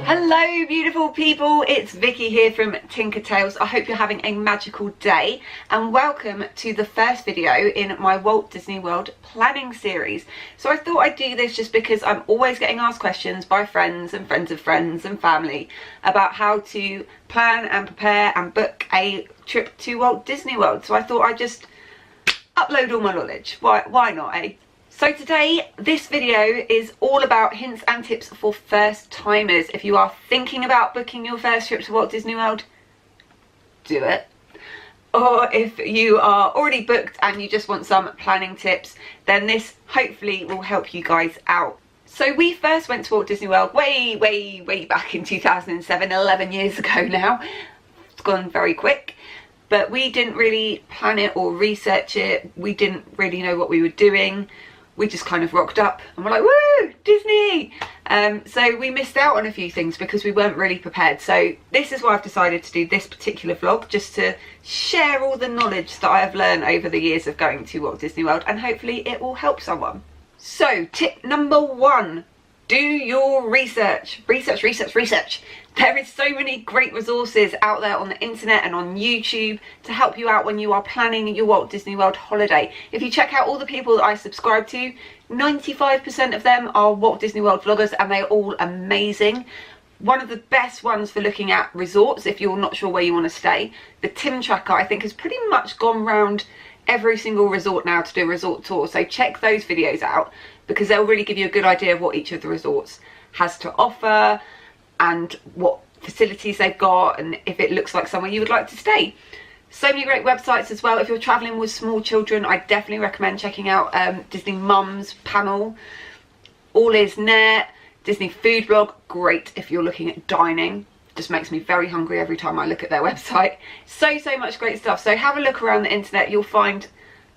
Hello beautiful people, it's Vicky here from Tinker Tales. I hope you're having a magical day and welcome to the first video in my Walt Disney World planning series. So I thought I'd do this just because I'm always getting asked questions by friends and friends of friends and family about how to plan and prepare and book a trip to Walt Disney World. So I thought I'd just upload all my knowledge. Why not, eh? So today, this video is all about hints and tips for first timers. If you are thinking about booking your first trip to Walt Disney World, do it. Or if you are already booked and you just want some planning tips, then this hopefully will help you guys out. So we first went to Walt Disney World way back in 2007, 11 years ago now. It's gone very quick. But we didn't really plan it or research it. We didn't really know what we were doing. We just kind of rocked up and we're like, woo, Disney! So we missed out on a few things because we weren't really prepared. So this is why I've decided to do this particular vlog, just to share all the knowledge that I have learned over the years of going to Walt Disney World, and hopefully it will help someone. So tip number one, do your research. Research. There is so many great resources out there on the internet and on YouTube to help you out when you are planning your Walt Disney World holiday. If you check out all the people that I subscribe to, 95% of them are Walt Disney World vloggers and they're all amazing. One of the best ones for looking at resorts if you're not sure where you want to stay, the Tim Tracker, I think has pretty much gone round every single resort now to do a resort tour. So check those videos out because they'll really give you a good idea of what each of the resorts has to offer and what facilities they've got and if it looks like somewhere you would like to stay. So many great websites as well. If you're traveling with small children, I definitely recommend checking out Disney Mums panel, All Is Net, Disney Food Blog, great if you're looking at dining. Just makes me very hungry every time I look at their website. So much great stuff. So have a look around the internet. You'll find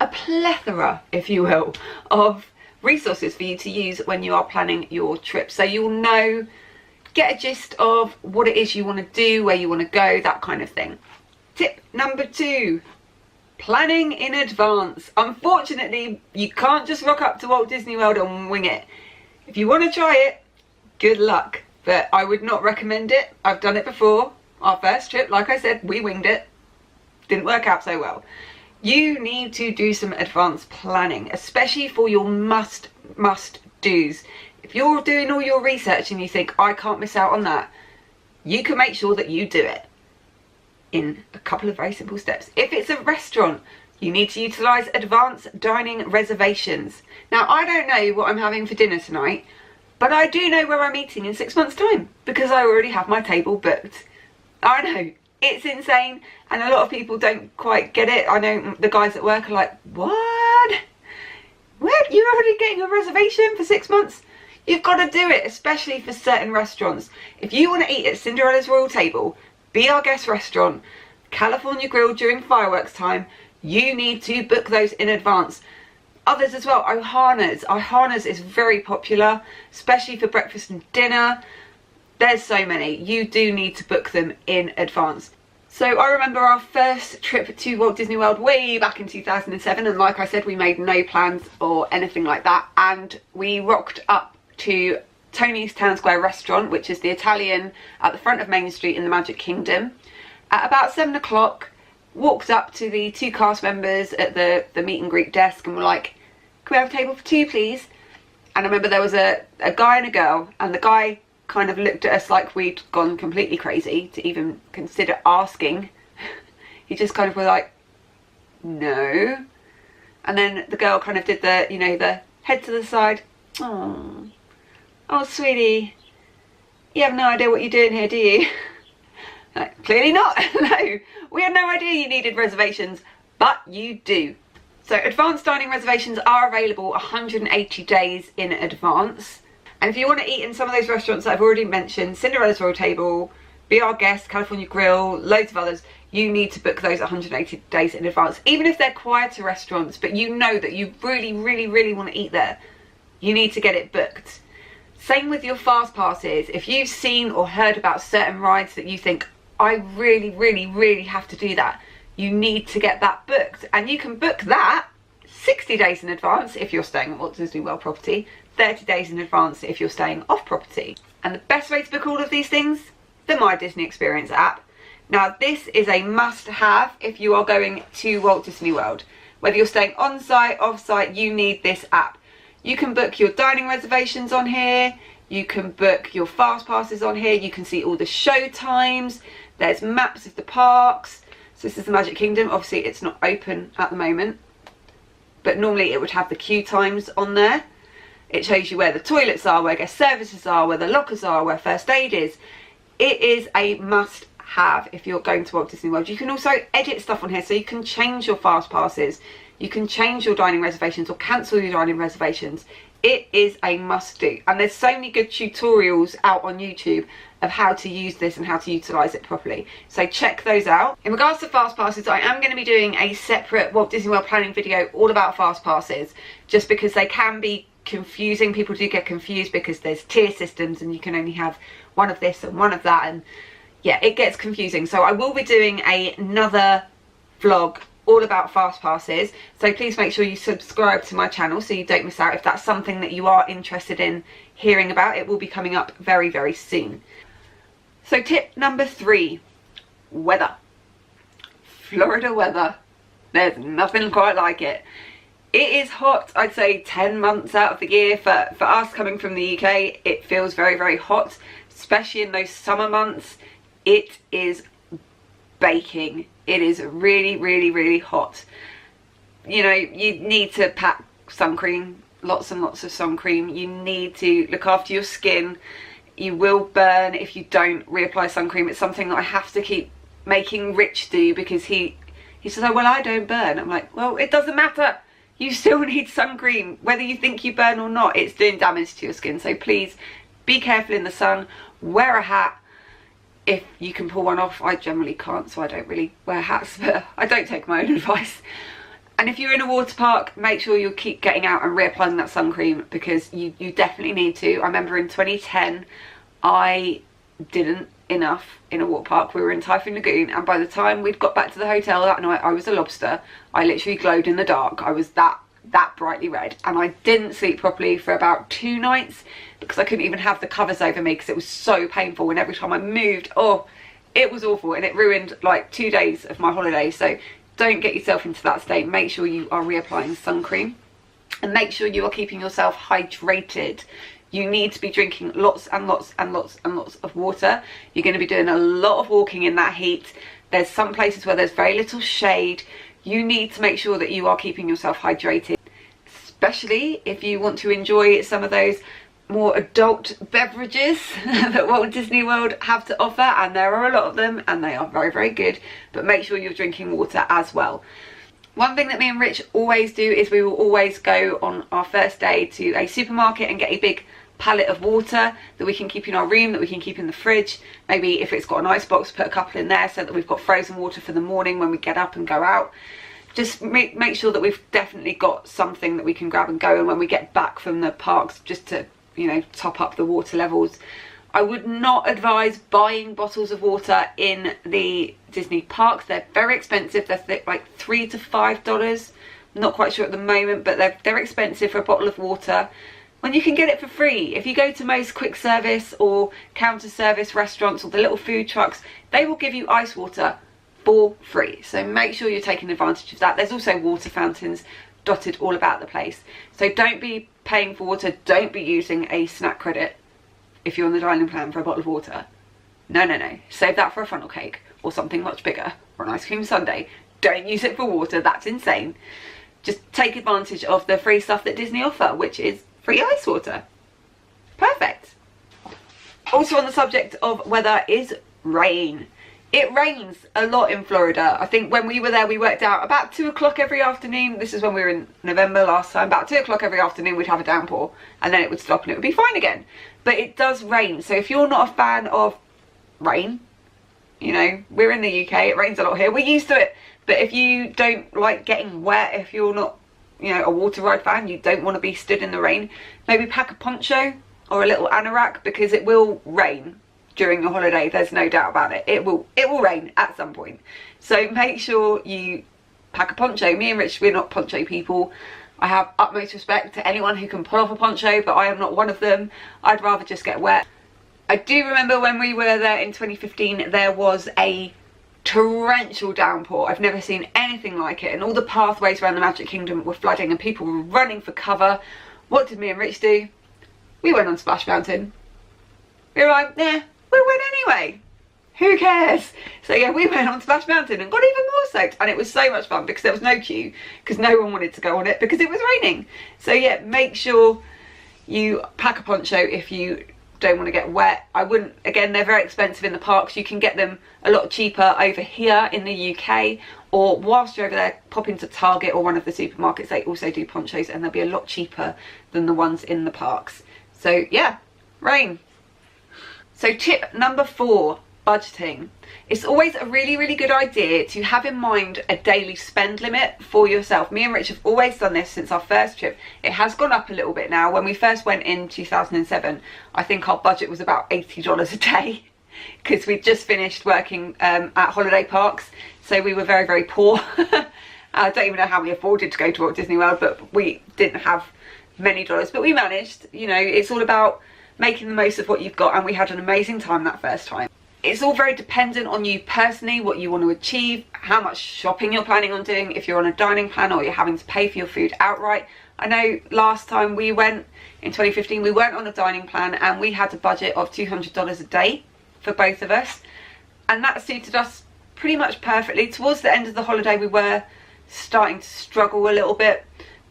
a plethora, if you will, of resources for you to use when you are planning your trip. So you'll know, get a gist of what it is you want to do, where you want to go, that kind of thing. Tip number two, planning in advance. Unfortunately, you can't just rock up to Walt Disney World and wing it. If you want to try it, good luck. But I would not recommend it. I've done it before. Our first trip, like I said, we winged it. Didn't work out so well. You need to do some advanced planning, especially for your must do's. If you're doing all your research and you think, I can't miss out on that, you can make sure that you do it in a couple of very simple steps. If it's a restaurant, you need to utilise Advance Dining Reservations. Now, I don't know what I'm having for dinner tonight, but I do know where I'm eating in 6 months' time because I already have my table booked. I know, it's insane, and a lot of people don't quite get it. I know the guys at work are like, what? Where? You're already getting a reservation for 6 months? You've got to do it, especially for certain restaurants. If you want to eat at Cinderella's Royal Table, Be Our Guest Restaurant, California Grill during fireworks time, you need to book those in advance. Others as well, Ohana's is very popular, especially for breakfast and dinner. There's so many. You do need to book them in advance. So I remember our first trip to Walt Disney World way back in 2007, and like I said, we made no plans or anything like that, and we rocked up to Tony's Town Square restaurant, which is the Italian at the front of Main Street in the Magic Kingdom. At about 7 o'clock, walked up to the two cast members at the meet and greet desk and were like, can we have a table for two please? And I remember there was a guy and a girl, and the guy kind of looked at us like we'd gone completely crazy to even consider asking. He just kind of was like, no. And then the girl kind of did the, you know, the head to the side. Oh, sweetie, you have no idea what you're doing here, do you? Like, clearly not. No, we had no idea you needed reservations, but you do. So advanced dining reservations are available 180 days in advance. And if you want to eat in some of those restaurants that I've already mentioned, Cinderella's Royal Table, Be Our Guest, California Grill, loads of others, you need to book those 180 days in advance. Even if they're quieter restaurants, but you know that you really want to eat there, you need to get it booked. Same with your fast passes. If you've seen or heard about certain rides that you think, I really have to do that, you need to get that booked. And you can book that 60 days in advance if you're staying at Walt Disney World property, 30 days in advance if you're staying off property. And the best way to book all of these things, the My Disney Experience app. Now this is a must-have if you are going to Walt Disney World. Whether you're staying on-site, off-site, you need this app. You can book your dining reservations on here, you can book your fast passes on here, you can see all the show times, there's maps of the parks. So this is the Magic Kingdom, obviously it's not open at the moment, but normally it would have the queue times on there. It shows you where the toilets are, where guest services are, where the lockers are, where first aid is. It is a must have if you're going to Walt Disney World. You can also edit stuff on here, so you can change your fast passes, you can change your dining reservations or cancel your dining reservations. It is a must do, and there's so many good tutorials out on YouTube of how to use this and how to utilize it properly, so check those out. In regards to fast passes, I am going to be doing a separate Walt Disney World planning video all about fast passes, just because they can be confusing. People do get confused because there's tier systems and you can only have one of this and one of that, and yeah, it gets confusing. So I will be doing another vlog all about fast passes, so please make sure you subscribe to my channel so you don't miss out if that's something that you are interested in hearing about. It will be coming up very, very soon. So tip number 3, weather. Florida weather. There's nothing quite like it. It is hot, I'd say 10 months out of the year. For us coming from the UK, it feels very, very hot, especially in those summer months. It is baking. It is really, really, really hot. You know, you need to pack sun cream, lots and lots of sun cream. You need to look after your skin. You will burn if you don't reapply sun cream. It's something that I have to keep making Rich do, because he says, oh, well, I don't burn. I'm like, well, it doesn't matter. You still need sun cream. Whether you think you burn or not, it's doing damage to your skin. So please be careful in the sun. Wear a hat if you can pull one off. I generally can't, so I don't really wear hats, but I don't take my own advice. And if you're in a water park, make sure you keep getting out and reapplying that sun cream, because you definitely need to. I remember in 2010 I didn't enough in a water park. We were in Typhoon Lagoon, and by the time we'd got back to the hotel that night, I was a lobster. I literally glowed in the dark. I was that brightly red, and I didn't sleep properly for about 2 nights because I couldn't even have the covers over me because it was so painful, and every time I moved, oh, it was awful, and it ruined like 2 days of my holiday. So don't get yourself into that state. Make sure you are reapplying sun cream, and make sure you are keeping yourself hydrated. You need to be drinking lots and lots and lots and lots of water. You're going to be doing a lot of walking in that heat. There's some places where there's very little shade. You need to make sure that you are keeping yourself hydrated, especially if you want to enjoy some of those more adult beverages that Walt Disney World have to offer, and there are a lot of them, and they are very, very good. But make sure you're drinking water as well. One thing that me and Rich always do is we will always go on our first day to a supermarket and get a big pallet of water that we can keep in our room, that we can keep in the fridge. Maybe if it's got an ice box, put a couple in there so that we've got frozen water for the morning when we get up and go out. Just make sure that we've definitely got something that we can grab and go, and when we get back from the parks, just to, you know, top up the water levels. I would not advise buying bottles of water in the Disney parks. They're very expensive. They're like $3 to $5. I'm not quite sure at the moment, but they're expensive for a bottle of water when you can get it for free. If you go to most quick service or counter service restaurants or the little food trucks, they will give you ice water for free. So make sure you're taking advantage of that. There's also water fountains dotted all about the place. So don't be paying for water. Don't be using a snack credit if you're on the dining plan for a bottle of water. No, no, no. Save that for a funnel cake or something much bigger, or an ice cream sundae. Don't use it for water. That's insane. Just take advantage of the free stuff that Disney offer, which is free ice water. Perfect. Also on the subject of weather is rain. It rains a lot in Florida. I think when we were there, we worked out about 2 o'clock every afternoon. This is when we were in November last time. About 2 o'clock every afternoon we'd have a downpour, and then it would stop and it would be fine again. But it does rain. So if you're not a fan of rain, you know, we're in the UK, it rains a lot here. We're used to it. But if you don't like getting wet, if you're not, you know, a water ride fan, you don't want to be stood in the rain, maybe pack a poncho or a little anorak, because it will rain during your holiday. There's no doubt about it. It will rain at some point. So make sure you pack a poncho. Me and Rich, we're not poncho people. I have utmost respect to anyone who can pull off a poncho, but I am not one of them. I'd rather just get wet. I do remember when we were there in 2015, there was a torrential downpour. I've never seen anything like it, and all the pathways around the Magic Kingdom were flooding and people were running for cover. What did me and Rich do? We went on Splash Mountain. We were like, yeah, we went anyway. Who cares? So yeah, we went on Splash Mountain and got even more soaked, and it was so much fun because there was no queue, because no one wanted to go on it because it was raining. So yeah, make sure you pack a poncho if you don't want to get wet. I wouldn't, again, they're very expensive in the parks. You can get them a lot cheaper over here in the UK, or whilst you're over there, pop into Target or one of the supermarkets. They also do ponchos and they'll be a lot cheaper than the ones in the parks. So yeah, rain. So tip number 4, budgeting. It's always a really good idea to have in mind a daily spend limit for yourself. Me and Rich have always done this since our first trip. It has gone up a little bit now. When we first went in 2007, I think our budget was about $80 a day because we'd just finished working at holiday parks, so we were very poor. I don't even know how we afforded to go to Walt Disney World, but we didn't have many dollars, but we managed. You know, it's all about making the most of what you've got, and we had an amazing time that first time. It's all very dependent on you personally, what you want to achieve, how much shopping you're planning on doing, if you're on a dining plan or you're having to pay for your food outright. I know last time we went in 2015, we weren't on a dining plan and we had a budget of $200 a day for both of us, and that suited us pretty much perfectly. Towards the end of the holiday we were starting to struggle a little bit,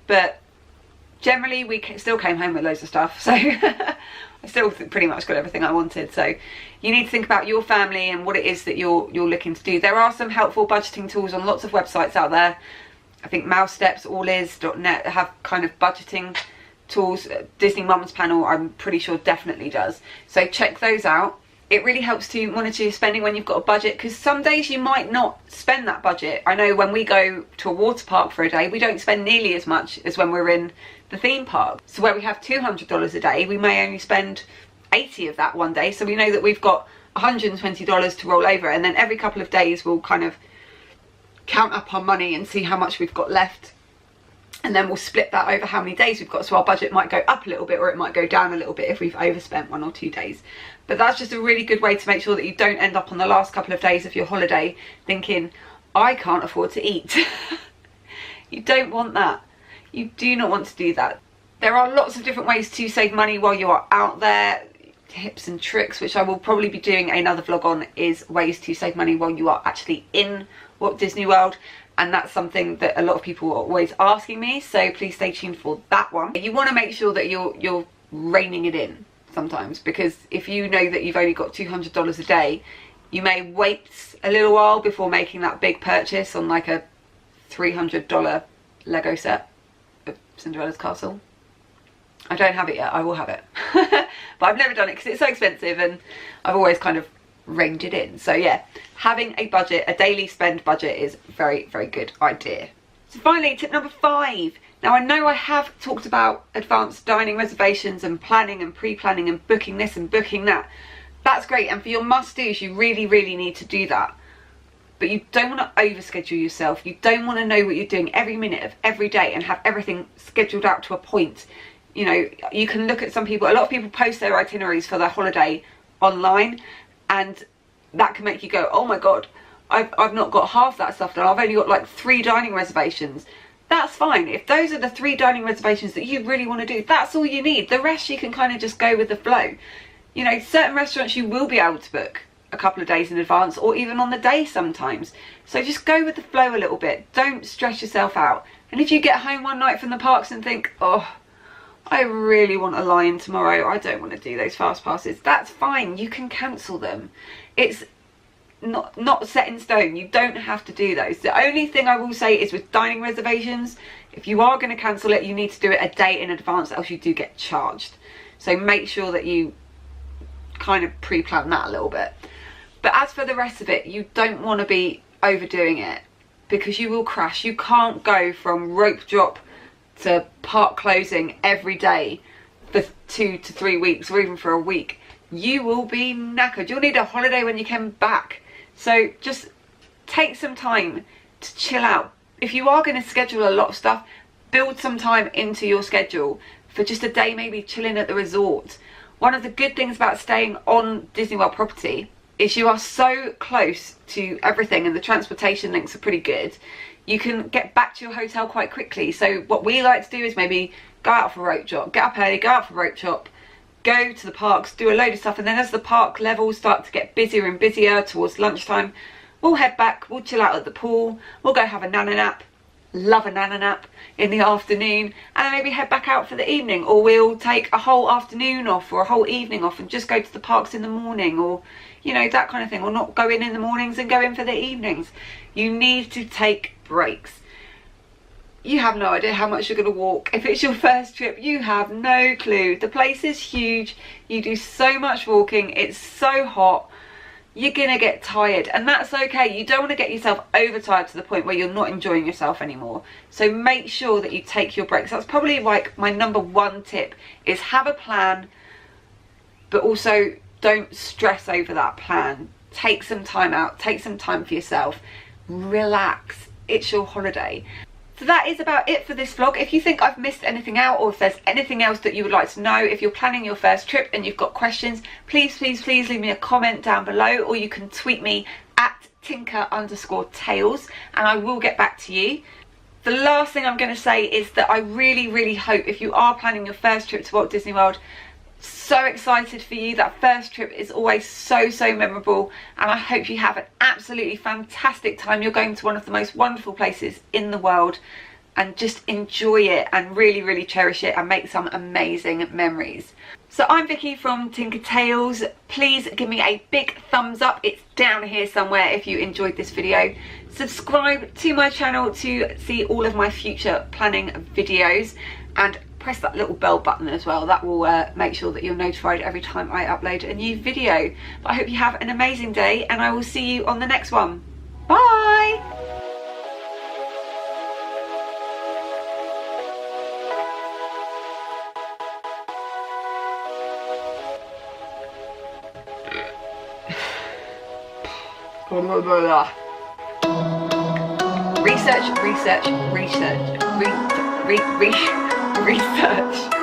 but generally we still came home with loads of stuff, so I still pretty much got everything I wanted. So you need to think about your family and what it is that you're looking to do. There are some helpful budgeting tools on lots of websites out there. I think Mouse Steps, allis.net have kind of budgeting tools. Disney Mums Panel, I'm pretty sure, definitely does. So check those out. It really helps to monitor your spending when you've got a budget, because some days you might not spend that budget. I know when we go to a water park for a day, we don't spend nearly as much as when we're in the theme park. So where we have $200 a day, we may only spend 80 of that one day. So we know that we've got $120 to roll over, and then every couple of days we'll kind of count up our money and see how much we've got left, and then we'll split that over how many days we've got. So our budget might go up a little bit, or it might go down a little bit if we've overspent 1 or 2 days. But that's just a really good way to make sure that you don't end up on the last couple of days of your holiday thinking, I can't afford to eat. You don't want that. You do not want to do that. There are lots of different ways to save money while you are out there. Tips and tricks, which I will probably be doing another vlog on, is ways to save money while you are actually in Walt Disney World. And that's something that a lot of people are always asking me, so please stay tuned for that one. You want to make sure that you're reining it in sometimes, because if you know that you've only got $200 a day, you may wait a little while before making that big purchase on like a $300 Lego set of Cinderella's castle. I don't have it yet, I will have it. But I've never done it because it's so expensive, and I've always kind of reined it in. So yeah, having a budget, a daily spend budget, is a very good idea. So finally, tip number 5. Now I know I have talked about advanced dining reservations and planning and pre-planning and booking this and booking that. That's great, and for your must-dos you really need to do that. But you don't want to overschedule yourself. You don't want to know what you're doing every minute of every day and have everything scheduled out to a point. You know, you can look at some people, a lot of people post their itineraries for their holiday online, and that can make you go, oh my god, I've not got half that stuff done. I've only got like 3 dining reservations. That's fine. If those are the 3 dining reservations that you really want to do, that's all you need. The rest you can kind of just go with the flow. You know, certain restaurants you will be able to book a couple of days in advance, or even on the day sometimes. So just go with the flow a little bit. Don't stress yourself out. And if you get home one night from the parks and think, oh, I really want a lie-in tomorrow, I don't want to do those fast passes, that's fine. You can cancel them. It's not set in stone. You don't have to do those. The only thing I will say is with dining reservations, if you are going to cancel it, you need to do it a day in advance, else you do get charged. So make sure that you kind of pre-plan that a little bit. But as for the rest of it, you don't want to be overdoing it, because you will crash. You can't go from rope drop to park closing every day for 2 to 3 weeks, or even for a week. You will be knackered. You'll need a holiday when you come back. So just take some time to chill out. If you are going to schedule a lot of stuff, build some time into your schedule for just a day, maybe chilling at the resort. One of the good things about staying on Disney World property is you are so close to everything, and the transportation links are pretty good. You can get back to your hotel quite quickly. So what we like to do is maybe go out for a rope drop, get up early, go out for a rope drop, go to the parks, do a load of stuff, and then as the park levels start to get busier and busier towards lunchtime, we'll head back, we'll chill out at the pool, we'll go have a nana nap, love a nana nap in the afternoon, and then maybe head back out for the evening, or we'll take a whole afternoon off or a whole evening off and just go to the parks in the morning, or you know, that kind of thing, or not go in the mornings and go in for the evenings. You need to take breaks. You have no idea how much you're going to walk. If it's your first trip, you have no clue. The place is huge, you do so much walking, it's so hot, you're gonna get tired, and that's okay. You don't want to get yourself overtired to the point where you're not enjoying yourself anymore. So make sure that you take your breaks. That's probably like my number one tip, is have a plan, but also don't stress over that plan. Take some time out, take some time for yourself, relax, it's your holiday. So that is about it for this vlog. If you think I've missed anything out, or if there's anything else that you would like to know, if you're planning your first trip and you've got questions, please leave me a comment down below, or you can tweet me at tinker_tales and I will get back to you. The last thing I'm going to say is that I really hope, if you are planning your first trip to Walt Disney World, so excited for you. That first trip is always so memorable, and I hope you have an absolutely fantastic time. You're going to one of the most wonderful places in the world, and just enjoy it and really cherish it and make some amazing memories. So I'm Vicky from Tinker Tales. Please give me a big thumbs up, it's down here somewhere, if you enjoyed this video. Subscribe to my channel to see all of my future planning videos, and press that little bell button as well. That will make sure that you're notified every time I upload a new video. But I hope you have an amazing day, and I will see you on the next one. Bye! Research.